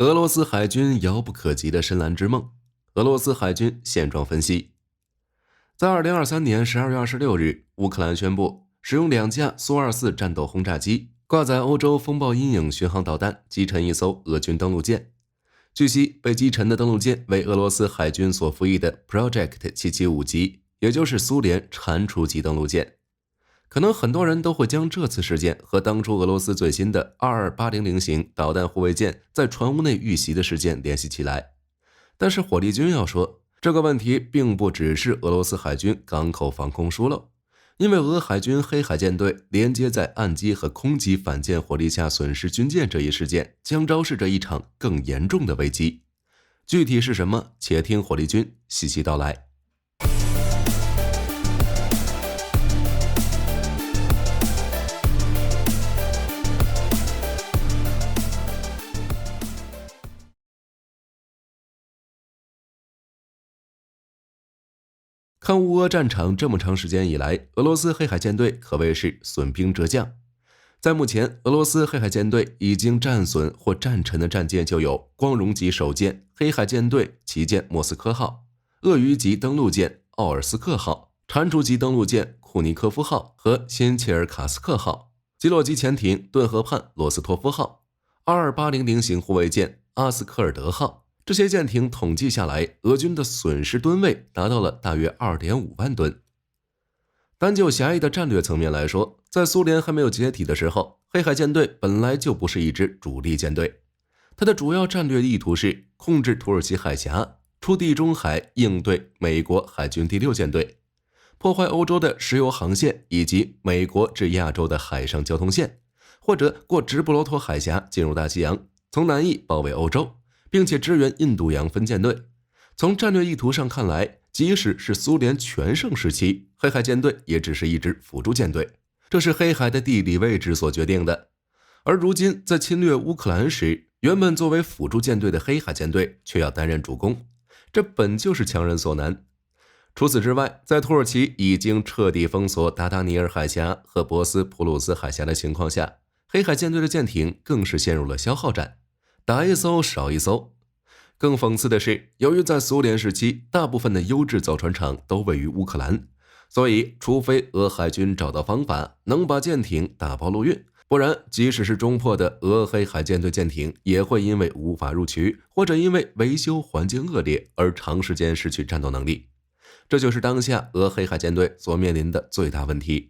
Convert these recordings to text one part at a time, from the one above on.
俄罗斯海军遥不可及的深蓝之梦。俄罗斯海军现状分析。在2023年12月26日，乌克兰宣布使用2架苏24战斗轰炸机挂载欧洲风暴阴影巡航导弹击沉一艘俄军登陆舰。据悉，被击沉的登陆舰为俄罗斯海军所服役的 Project 775级，也就是苏联蟾蜍级登陆舰。可能很多人都会将这次事件和当初俄罗斯最新的22800型导弹护卫舰在船坞内遇袭的事件联系起来。但是火力军要说，这个问题并不只是俄罗斯海军港口防空疏漏，因为俄海军黑海舰队连接在岸基和空基反舰火力下损失军舰这一事件，将昭示着一场更严重的危机。具体是什么？且听火力军细细道来。看乌俄战场这么长时间以来，俄罗斯黑海舰队可谓是损兵折将。在目前，俄罗斯黑海舰队已经战损或战沉的战舰就有光荣级首舰黑海舰队旗舰莫斯科号、鳄鱼级登陆舰奥尔斯克号、蟾蜍级登陆舰库尼科夫号和辛切尔卡斯克号、基洛级潜艇顿河畔罗斯托夫号、22800型护卫舰阿斯科尔德号。这些舰艇统计下来，俄军的损失吨位达到了大约 2.5 万吨。单就狭义的战略层面来说，在苏联还没有解体的时候，黑海舰队本来就不是一支主力舰队，它的主要战略意图是控制土耳其海峡，出地中海应对美国海军第6舰队，破坏欧洲的石油航线以及美国至亚洲的海上交通线，或者过直布罗陀海峡进入大西洋，从南翼包围欧洲，并且支援印度洋分舰队。从战略意图上看来，即使是苏联全盛时期，黑海舰队也只是一支辅助舰队，这是黑海的地理位置所决定的。而如今在侵略乌克兰时，原本作为辅助舰队的黑海舰队却要担任主攻，这本就是强人所难。除此之外，在土耳其已经彻底封锁达达尼尔海峡和博斯普鲁斯海峡的情况下，黑海舰队的舰艇更是陷入了消耗战，打一艘少一艘。更讽刺的是，由于在苏联时期大部分的优质造船厂都位于乌克兰，所以除非俄海军找到方法能把舰艇打包陆运，不然即使是中破的俄黑海舰队舰艇也会因为无法入渠或者因为维修环境恶劣而长时间失去战斗能力。这就是当下俄黑海舰队所面临的最大问题。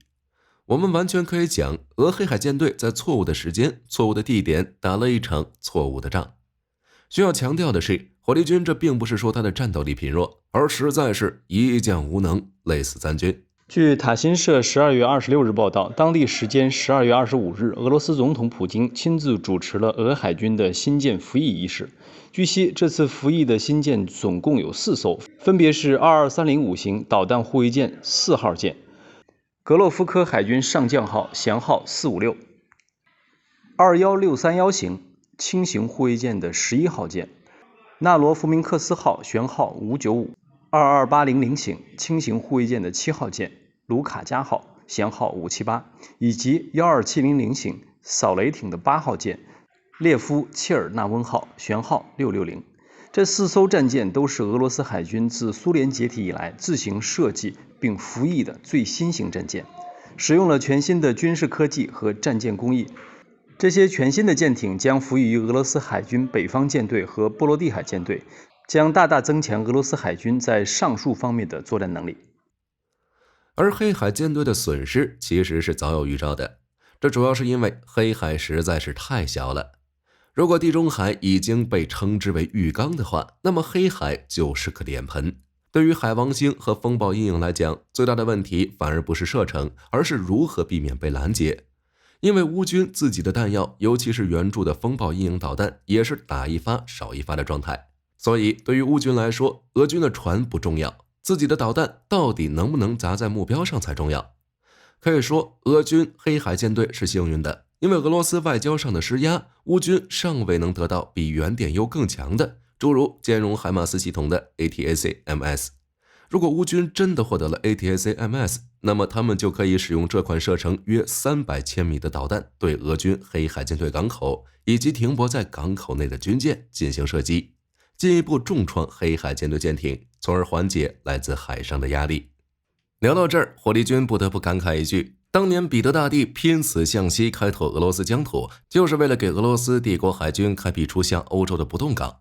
我们完全可以讲，俄黑海舰队在错误的时间、错误的地点打了一场错误的仗。需要强调的是，火力军这并不是说他的战斗力贫弱，而实在是一将无能，累死三军。据塔新社12月26日报道，当地时间12月25日，俄罗斯总统普京亲自主持了俄海军的新舰服役仪式。据悉，这次服役的新舰总共有4艘，分别是22305型导弹护卫舰4号舰、格洛夫科海军上将号舷号456、21631型轻型护卫舰的11号舰、纳罗夫明克斯号舷号595、22800型轻型护卫舰的7号舰卢卡加号舷号578，以及12700型扫雷艇的8号舰列夫切尔纳温号舷号660。这4艘战舰都是俄罗斯海军自苏联解体以来自行设计并服役的最新型战舰，使用了全新的军事科技和战舰工艺。这些全新的舰艇将服役于俄罗斯海军北方舰队和波罗的海舰队，将大大增强俄罗斯海军在上述方面的作战能力。而黑海舰队的损失其实是早有预兆的，这主要是因为黑海实在是太小了。如果地中海已经被称之为浴缸的话，那么黑海就是个脸盆。对于海王星和风暴阴影来讲，最大的问题反而不是射程，而是如何避免被拦截。因为乌军自己的弹药，尤其是援助的风暴阴影导弹，也是打一发少一发的状态。所以对于乌军来说，俄军的船不重要，自己的导弹到底能不能砸在目标上才重要。可以说，俄军黑海舰队是幸运的，因为俄罗斯外交上的施压，乌军尚未能得到比原点优更强的，诸如兼容海马斯系统的 ATACMS。如果乌军真的获得了 ATACMS，那么他们就可以使用这款射程约300千米的导弹对俄军黑海舰队港口以及停泊在港口内的军舰进行射击，进一步重创黑海舰队舰艇，从而缓解来自海上的压力。聊到这儿，火力军不得不感慨一句，当年彼得大帝拼死向西开拓俄罗斯疆土，就是为了给俄罗斯帝国海军开辟出向欧洲的不动港。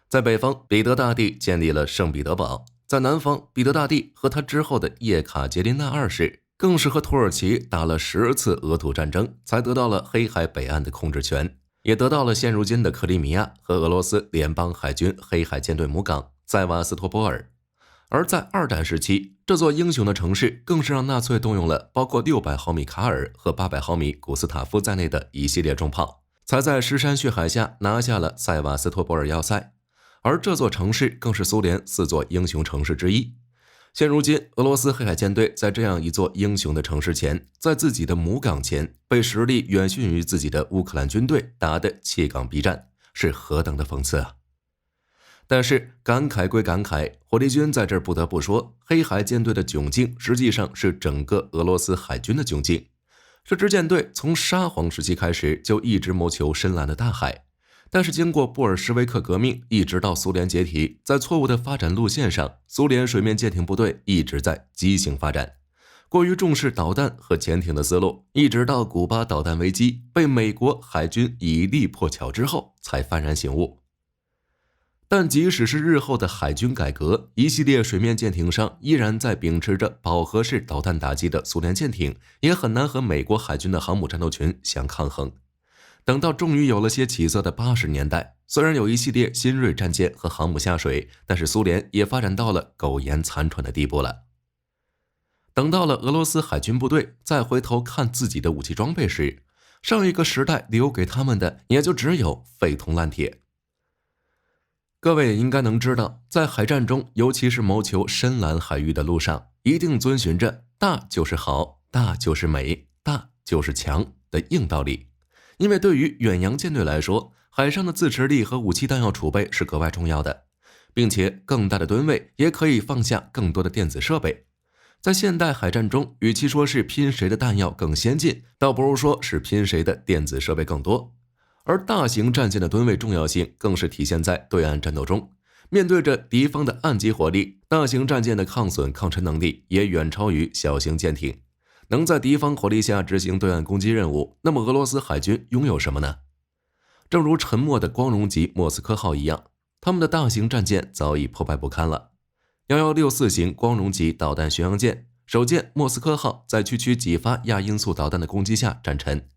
在北方，彼得大帝建立了圣彼得堡，在南方，彼得大帝和他之后的叶卡捷琳娜二世更是和土耳其打了10次俄土战争，才得到了黑海北岸的控制权，也得到了现如今的克里米亚和俄罗斯联邦海军黑海舰队母港塞瓦斯托波尔。而在二战时期，这座英雄的城市更是让纳粹动用了包括600毫米卡尔和800毫米古斯塔夫在内的一系列重炮，才在尸山血海下拿下了塞瓦斯托波尔要塞。而这座城市更是苏联4座英雄城市之一。现如今，俄罗斯黑海舰队在这样一座英雄的城市前，在自己的母港前，被实力远逊于自己的乌克兰军队打得弃港避战，是何等的讽刺啊！但是感慨归感慨，火力军在这儿不得不说，黑海舰队的窘境实际上是整个俄罗斯海军的窘境。这支舰队从沙皇时期开始就一直谋求深蓝的大海，但是经过布尔什维克革命一直到苏联解体，在错误的发展路线上，苏联水面舰艇部队一直在畸形发展，过于重视导弹和潜艇的思路，一直到古巴导弹危机被美国海军以力破巧之后才幡然醒悟。但即使是日后的海军改革，一系列水面舰艇上依然在秉持着饱和式导弹打击的苏联舰艇，也很难和美国海军的航母战斗群相抗衡。等到终于有了些起色的80年代，虽然有一系列新锐战舰和航母下水，但是苏联也发展到了苟延残喘的地步了。等到了俄罗斯海军部队再回头看自己的武器装备时，上一个时代留给他们的也就只有废铜烂铁。各位也应该能知道，在海战中，尤其是谋求深蓝海域的路上，一定遵循着大就是好，大就是美，大就是强的硬道理。因为对于远洋舰队来说，海上的自持力和武器弹药储备是格外重要的，并且更大的吨位也可以放下更多的电子设备。在现代海战中，与其说是拼谁的弹药更先进，倒不如说是拼谁的电子设备更多。而大型战舰的吨位重要性更是体现在对岸战斗中，面对着敌方的岸基火力，大型战舰的抗损抗沉能力也远超于小型舰艇，能在敌方火力下执行对岸攻击任务。那么俄罗斯海军拥有什么呢？正如沉没的光荣级莫斯科号一样，他们的大型战舰早已破败不堪了。1164型光荣级导弹巡洋舰首舰莫斯科号在区区几发亚音速导弹的攻击下战沉，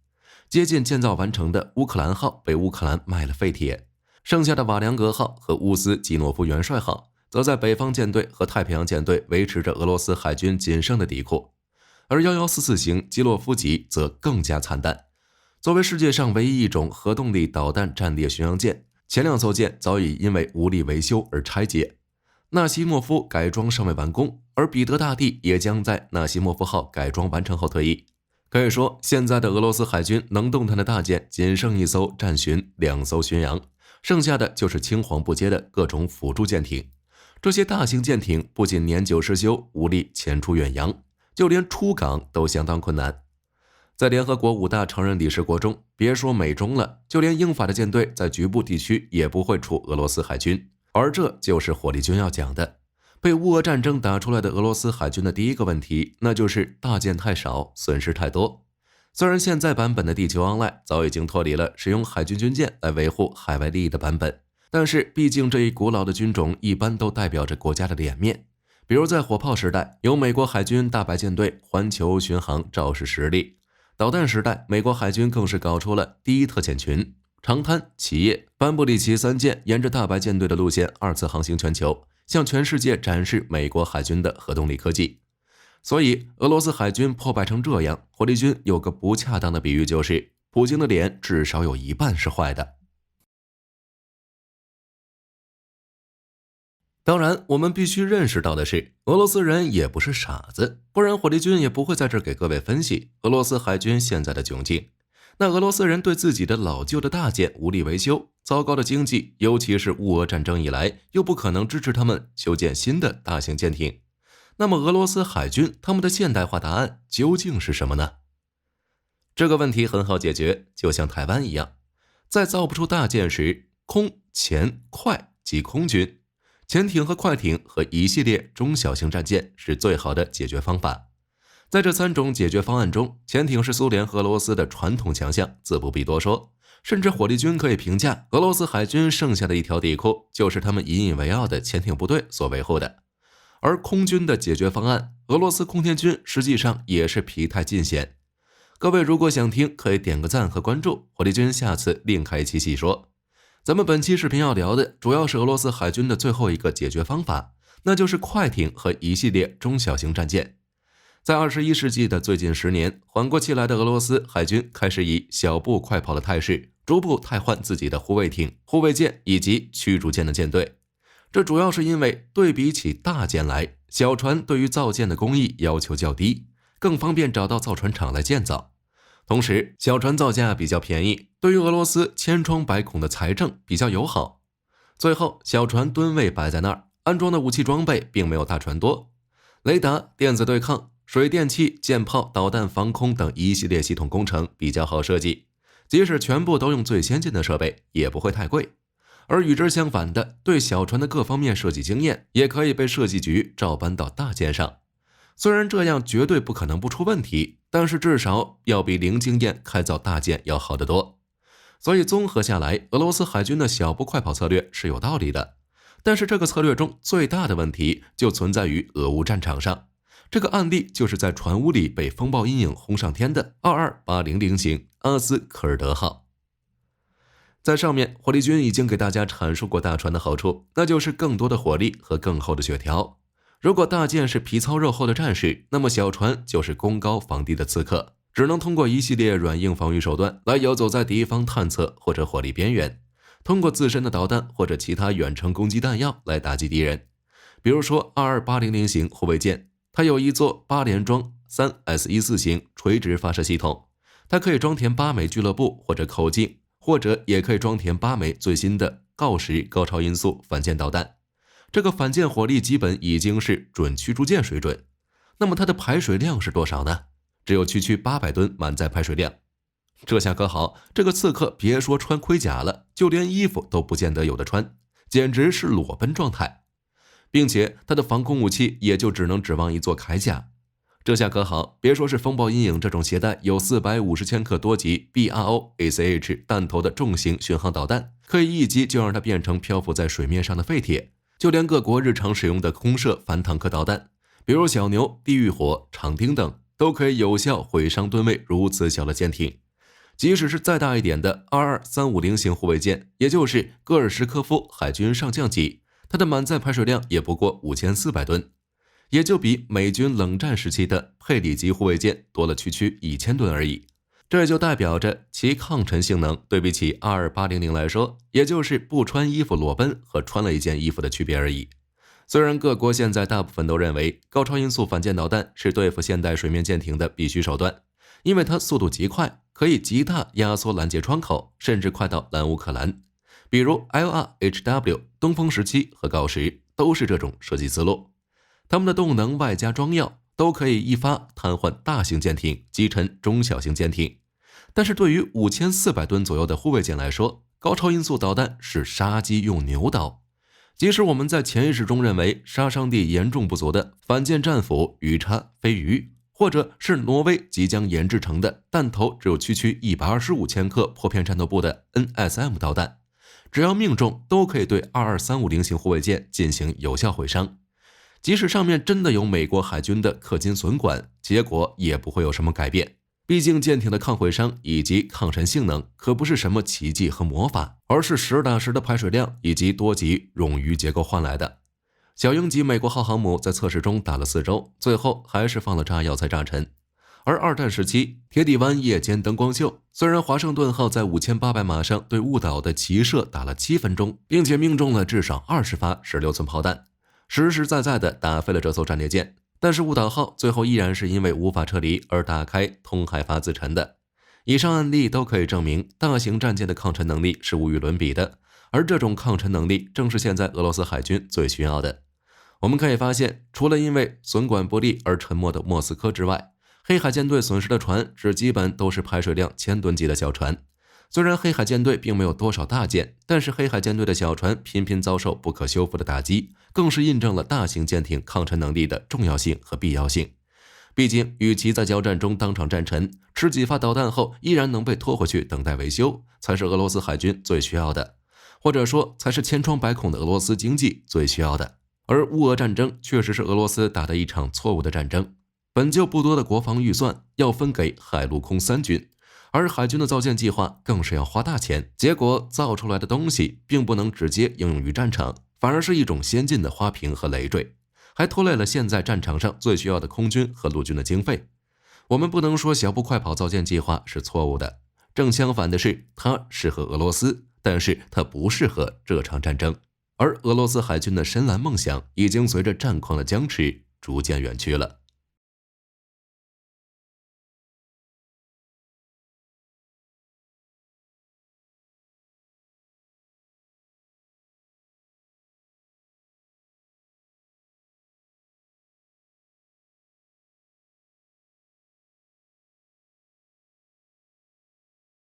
接近建造完成的乌克兰号被乌克兰卖了废铁，剩下的瓦良格号和乌斯季诺夫元帅号则在北方舰队和太平洋舰队维持着俄罗斯海军仅剩的底库，而1144型基洛夫级则更加惨淡。作为世界上唯一一种核动力导弹战列巡洋舰，前2艘舰早已因为无力维修而拆解。纳西莫夫改装尚未完工，而彼得大帝也将在纳西莫夫号改装完成后退役。可以说，现在的俄罗斯海军能动弹的大舰仅剩1艘战巡、2艘巡洋，剩下的就是青黄不接的各种辅助舰艇。这些大型舰艇不仅年久失修，无力前出远洋，就连出港都相当困难。在联合国5大常任理事国中，别说美中了，就连英法的舰队在局部地区也不会出俄罗斯海军。而这就是火力军要讲的。被乌俄战争打出来的俄罗斯海军的第一个问题，那就是大舰太少，损失太多。虽然现在版本的地球 Online 早已经脱离了使用海军军舰来维护海外利益的版本，但是毕竟这一古老的军种一般都代表着国家的脸面。比如在火炮时代，有美国海军大白舰队环球巡航肇事实力；导弹时代，美国海军更是搞出了第一特遣群。长滩、企业、班布里奇3舰沿着大白舰队的路线2次航行全球，向全世界展示美国海军的核动力科技。所以俄罗斯海军破败成这样，火力军有个不恰当的比喻，就是普京的脸至少有一半是坏的。当然，我们必须认识到的是，俄罗斯人也不是傻子，不然火力军也不会在这儿给各位分析俄罗斯海军现在的窘境。那俄罗斯人对自己的老旧的大舰无力维修，糟糕的经济，尤其是乌俄战争以来，又不可能支持他们修建新的大型舰艇。那么俄罗斯海军他们的现代化答案究竟是什么呢？这个问题很好解决，就像台湾一样，在造不出大舰时，空、潜、快即空军，潜艇和快艇和一系列中小型战舰是最好的解决方法。在这3种解决方案中，潜艇是苏联和俄罗斯的传统强项，自不必多说。甚至火力军可以评价，俄罗斯海军剩下的一条底裤就是他们引以为傲的潜艇部队所维护的。而空军的解决方案，俄罗斯空天军实际上也是疲态尽显。各位如果想听，可以点个赞和关注，火力军下次另开一期细说。咱们本期视频要聊的主要是俄罗斯海军的最后一个解决方法，那就是快艇和一系列中小型战舰。在21世纪的最近10年，缓过气来的俄罗斯海军开始以小步快跑的态势，逐步汰换自己的护卫艇、护卫舰以及驱逐舰的舰队。这主要是因为对比起大舰来，小船对于造舰的工艺要求较低，更方便找到造船厂来建造。同时，小船造价比较便宜，对于俄罗斯千疮百孔的财政比较友好。最后，小船吨位摆在那儿，安装的武器装备并没有大船多，雷达、电子对抗、水电气、舰炮、导弹防空等一系列系统工程比较好设计，即使全部都用最先进的设备，也不会太贵。而与之相反的，对小船的各方面设计经验也可以被设计局照搬到大舰上。虽然这样绝对不可能不出问题，但是至少要比零经验开造大舰要好得多。所以综合下来，俄罗斯海军的小步快跑策略是有道理的。但是这个策略中最大的问题就存在于俄乌战场上。这个案例就是在船坞里被风暴阴影轰上天的22800型阿斯科尔德号。在上面，火力军已经给大家阐述过大船的好处，那就是更多的火力和更厚的血条。如果大舰是皮糙肉厚的战士，那么小船就是攻高防低的刺客，只能通过一系列软硬防御手段来游走在敌方探测或者火力边缘，通过自身的导弹或者其他远程攻击弹药来打击敌人。比如说22800型护卫舰，它有一座8连装 3S14 型垂直发射系统，它可以装填8枚俱乐部或者口径，或者也可以装填8枚最新的锆石高超音速反舰导弹。这个反舰火力基本已经是准驱逐舰水准。那么它的排水量是多少呢？只有区800吨满载排水量。这下可好，这个刺客别说穿盔甲了，就连衣服都不见得有的穿，简直是裸奔状态。并且它的防空武器也就只能指望一座铠甲。这下可好，别说是风暴阴影这种携带有450千克多级 BRO-ACH 弹头的重型巡航导弹，可以一击就让它变成漂浮在水面上的废铁。就连各国日常使用的空射反坦克导弹，比如小牛、地狱火、长钉等，都可以有效毁伤吨位如此小的舰艇。即使是再大一点的22350型护卫舰，也就是戈尔什科夫海军上将级，它的满载排水量也不过5400吨，也就比美军冷战时期的佩里级护卫舰多了区1000吨而已。这就代表着其抗沉性能对比起22800来说，也就是不穿衣服裸奔和穿了一件衣服的区别而已。虽然各国现在大部分都认为高超音速反舰导弹是对付现代水面舰艇的必须手段，因为它速度极快，可以极大压缩拦截窗口，甚至快到拦乌克兰。比如 LRHW、东风17和锆石都是这种设计思路。它们的动能外加装药都可以一发瘫痪大型舰艇，击沉中小型舰艇。但是对于5400吨左右的护卫舰来说，高超音速导弹是杀鸡用牛刀。即使我们在潜意识中认为杀伤力严重不足的反舰战斧鱼叉、飞鱼，或者是挪威即将研制成的弹头只有区125千克破片战斗部的 NSM 导弹，只要命中都可以对22350型护卫舰进行有效毁伤。即使上面真的有美国海军的氪金损管，结果也不会有什么改变。毕竟舰艇的抗毁伤以及抗沉性能可不是什么奇迹和魔法，而是实打实的排水量以及多级冗余结构换来的。小鹰级美国号航母在测试中打了4周，最后还是放了炸药才炸沉。而二战时期，铁底湾夜间灯光秀，虽然华盛顿号在5800码上对雾岛的齐射打了7分钟，并且命中了至少20发16寸炮弹，实实在在的打飞了这艘战列舰，但是雾岛号最后依然是因为无法撤离而打开通海阀自沉的。以上案例都可以证明大型战舰的抗沉能力是无与伦比的，而这种抗沉能力正是现在俄罗斯海军最需要的。我们可以发现，除了因为损管不利而沉没的莫斯科之外，黑海舰队损失的船只基本都是排水量1000吨级的小船。虽然黑海舰队并没有多少大舰，但是黑海舰队的小船频频遭受不可修复的打击，更是印证了大型舰艇抗沉能力的重要性和必要性。毕竟，与其在交战中当场战沉，吃几发导弹后依然能被拖回去等待维修，才是俄罗斯海军最需要的，或者说才是千疮百孔的俄罗斯经济最需要的。而乌俄战争确实是俄罗斯打的一场错误的战争，本就不多的国防预算要分给海陆空3军，而海军的造舰计划更是要花大钱，结果造出来的东西并不能直接应用于战场，反而是一种先进的花瓶和累赘，还拖累了现在战场上最需要的空军和陆军的经费。我们不能说小步快跑造舰计划是错误的，正相反的是，它适合俄罗斯，但是它不适合这场战争。而俄罗斯海军的深蓝梦想已经随着战况的僵持逐渐远去了。